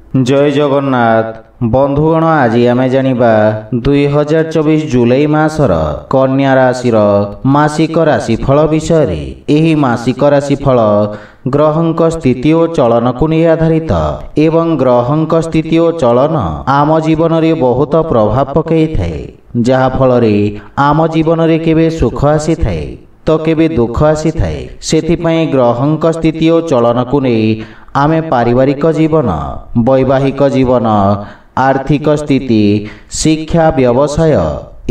जय जगन्नाथ बंधुगण आज आम जानिबा 2024 जुलाई मासर कन्या राशि मासिक राशिफल विषय। एही मासिक राशिफल ग्रहंक स्थिति और चलन को नहीं आधारित एवं ग्रहंक स्थिति और चलन आम जीवन में बहुत प्रभाव पकई थाए, जहा फल आम जीवन में केबे सुख आसी थाए तो केबे दुख आसी थाए। सेथिपाई ग्रहंक स्थिति और चलन को नहीं आमे पारिवारिक जीवन, वैवाहिक जीवन, आर्थिक स्थिति, शिक्षा, व्यवसाय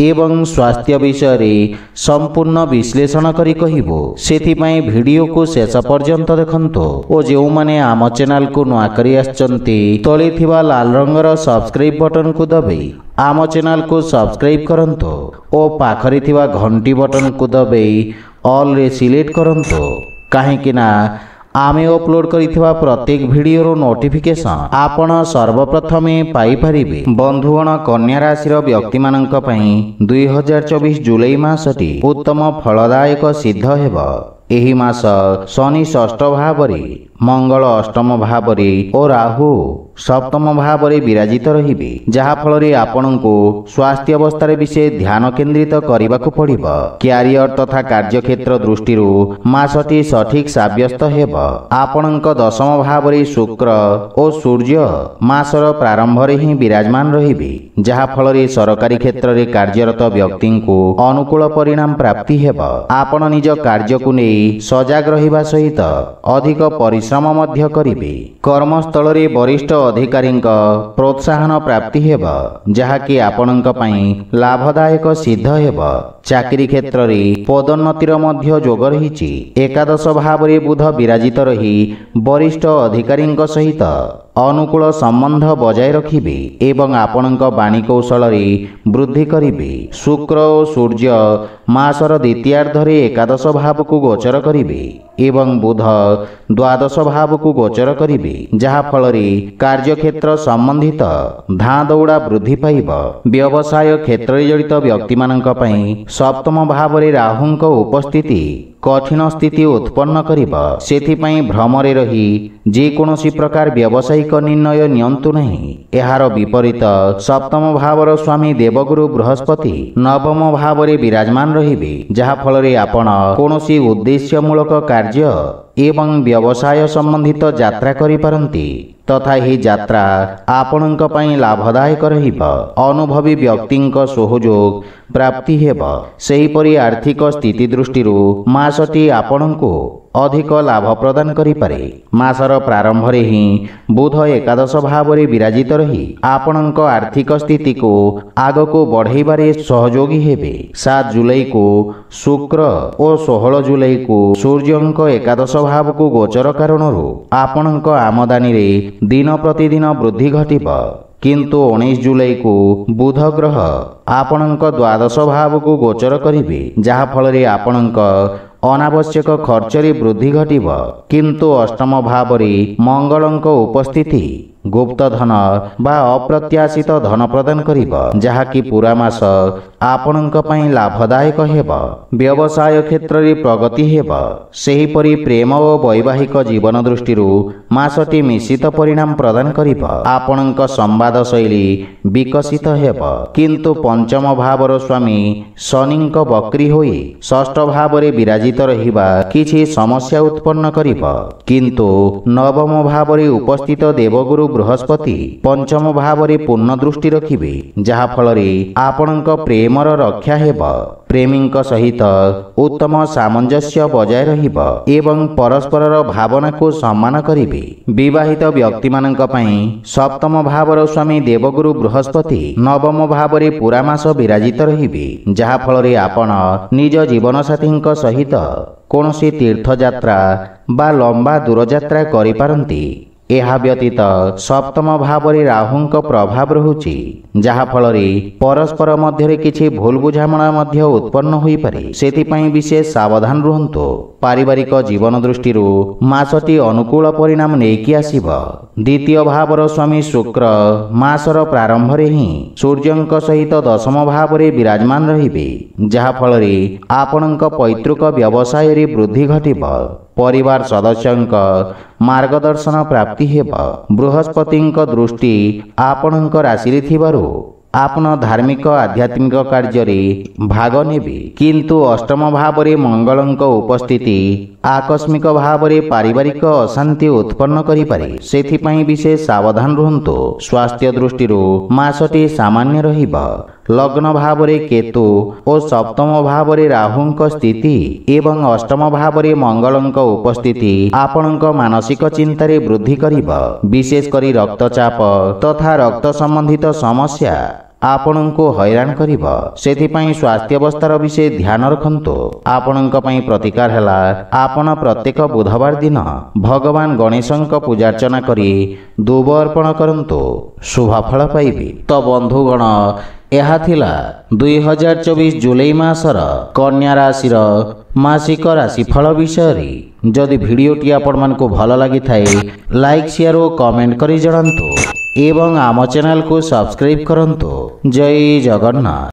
एवं स्वास्थ्य विषय संपूर्ण विश्लेषण करी कहिबो। सेथिपाई वीडियो को शेष पर्यंत देखंतु और जो माने आम चैनल को नुआ करी आछंती तले थिबा लाल रंगर सब्सक्राइब बटन को दबाई आम चैनल को सब्सक्राइब करंतु और पाखरी थिबा घंटी बटन को दबाई ऑल रे सिलेक्ट करंतु, काहेकि ना आमे अपलोड करिथिबा प्रत्येक वीडियो नोटिफिकेशन आपण सर्वप्रथमे पाई परिबे। बंधुगण कन्या राशि व्यक्ति मानक पई 2024 जुलाई मासटी उत्तम फलदायक सिद्ध हेबो। एही मास शनि षष्ठ भावरे, मंगल अष्टम भावरे और राहु सप्तम भावरे विराजित रहिबे, जहा फल रे आपनको स्वास्थ्य अवस्था विशेष ध्यान केंद्रित करबाकू पड़िबो। क्यारियर तथा कार्यक्षेत्र दृष्टि मासटी सठिक साब्यस्त हेबो। आपनक दशम भावरे शुक्र और सूर्य मासर प्रारंभ रे ही विराजमान रहिबे, जहा फल रे सरकारी क्षेत्र रे कार्यरत व्यक्ति को अनुकूल परिणाम प्राप्ति हेबो। आपण निज कार्य को नै सजग रहिबा सहित अधिक परिश्रम मध्य करिबे। कर्मस्थल रे वरिष्ठ अधिकारी प्रोत्साहन प्राप्ति हेबो, जहा कि आपनक पई लाभदायक सिद्ध हेबो। चाकरी क्षेत्र रे पदोन्नतिर मध्य जोग रहिछि। एकादश भाव रे बुध विराजित रही वरिष्ठ अधिकारी सहित अनुकूल संबंध बजाय रखिबे एवं आपनक वाणी कौशल रे वृद्धि करिबे। शुक्र और सूर्य मासर द्वितीयार्धरे एकादश भाव को गोचर करिबे एवं बुध द्वादश भाव को गोचर करिबे, जहा फल रे कार्यक्षेत्र संबंधित धाँ दौड़ा वृद्धि पाइब। व्यवसाय क्षेत्र रे जड़ित व्यक्ति मानक पई सप्तम भाव रे राहुंक उपस्थिति कठिन स्थिति उत्पन्न करिबा। सेथिपाई भ्रमरे रही जे कोनोसी प्रकार व्यावसायिक निर्णय नियंतु नहीं। एहार विपरीत सप्तम भावर स्वामी देवगुरु बृहस्पति नवम भावरे विराजमान रहिबे, जहा फल रे आपण कोनोसी उद्देश्यमूलक कार्य एवं व्यवसाय संबंधित यात्रा करि पारंती तथा ही यात्रा आपणक पई लाभदायक रहिब। अनुभवी व्यक्तिंक सहयोग प्राप्ति हेब। सेहीपरि आर्थिक स्थिति दृष्टि मासटी आपणको अधिक लाभ प्रदान करि पारे। मासर प्रारंभ रे ही बुध एकादश भाव रे विराजित रही आपणक आर्थिक स्थिति को आग को बढ़ाइबारे सहयोगी हेबे। 7 जुलाई को शुक्र और 16 जुलाई को सूर्यंक एकादश भाव को गोचर कारणरू आपणक आमदानी रे दिन प्रतिदिन वृद्धि घटिब, किंतु 19 जुलाई को बुध ग्रह आपणक द्वादश भाव को गोचर करिबे, जहा फल रे आपणक अनावश्यक खर्च रे वृद्धि घटिब, किंतु अष्टम भाव रे मंगलंक उपस्थिति गुप्त धन बा अप्रत्याशित धन प्रदान करिब, जहा कि पूरा मास आपणक पई लाभदायक हेब। व्यवसाय क्षेत्र रे प्रगति हेब। सेहीपरि प्रेम और वैवाहिक जीवन दृष्टि मासटी मिश्रित परिणाम प्रदान करिब। आपणक संवाद शैली विकसित हेब, किंतु पंचम भावर स्वामी शनिंक वक्री होई षष्ठ भाव रे विराजित रहिबा किछि समस्या उत्पन्न करिब, किंतु नवम भाव रे उपस्थित देवगुरु बृहस्पति पंचम भाव रे पूर्ण दृष्टि रखिबे, जहा फल रे आपणक प्रेमर रक्षा हेब। प्रेमींक सहित उत्तम सामंजस्य बजाय रहिब एवं परस्परर भावना को सम्मान करिबे। विवाहित व्यक्ति मानक पई सप्तम भावर स्वामी देवगुरु बृहस्पति नवम भाव रे पूरा मास विराजित रहिबे, जहा फल रे आपण निज जीवन साथींक सहित कोनोसी तीर्थ यात्रा बा लंबा दूर यात्रा करि पारंती। एहा व्यतीत सप्तम भाव रे राहुंक प्रभाव रहुछि, जहा फल रे परस्पर मध्य किछि भूल बुझामणा मध्य उत्पन्न होई पारे। सेथिपाई विशेष सावधान रुहंतु। पारिवारिक जीवन दृष्टि मासटी अनुकूल परिणाम नेकी आसिब। द्वितीय भावर स्वामी शुक्र मासर प्रारंभ रे ही सूर्यंक सहित दशम भाव रे विराजमान रहिबे, जहा फल रे आपणक पैतृक व्यवसाय रे वृद्धि घटिब। परिवार सदस्यंक मार्गदर्शन प्राप्ति हेब। बृहस्पतिंक दृष्टि आपणक राशि थिबारु आपण धार्मिक आध्यात्मिक कार्य भाग नेबे, किंतु अष्टम भाव रे मंगलंक उपस्थिति आकस्मिक भाव रे पारिवारिक अशांति उत्पन्न करि पारे। सेथिपई विशेष सावधान रहंतु। स्वास्थ्य दृष्टि मासटी सामान्य रहिब। लग्न भाव रे केतु और सप्तम भाव रे राहुंक स्थिति एवं अष्टम भाव रे मंगलंक उपस्थिति आपणक मानसिक चिंतारे वृद्धि करिब। विशेष करी रक्तचाप तथा रक्त संबंधित समस्या आपणको हैरान करिब। सेथिपई स्वास्थ्य अवस्थार विषय ध्यान रखंतु। आपणक पई प्रतिकार हैला आपण प्रत्येक बुधवार दिन भगवान गणेशंक पूजार्चना करी दूब अर्पण करंतु, शुभ फल पाइबे। तो बंधुगण, यह थिला 2024 जुलाई मासर कन्या राशि मासिक राशिफल विषय। जदि भिडियोटी आपको भल लगी थाए लाइक शेयर और कमेंट करी जणांतु एवं आम चैनल को सब्सक्राइब करंतु। जय जगन्नाथ।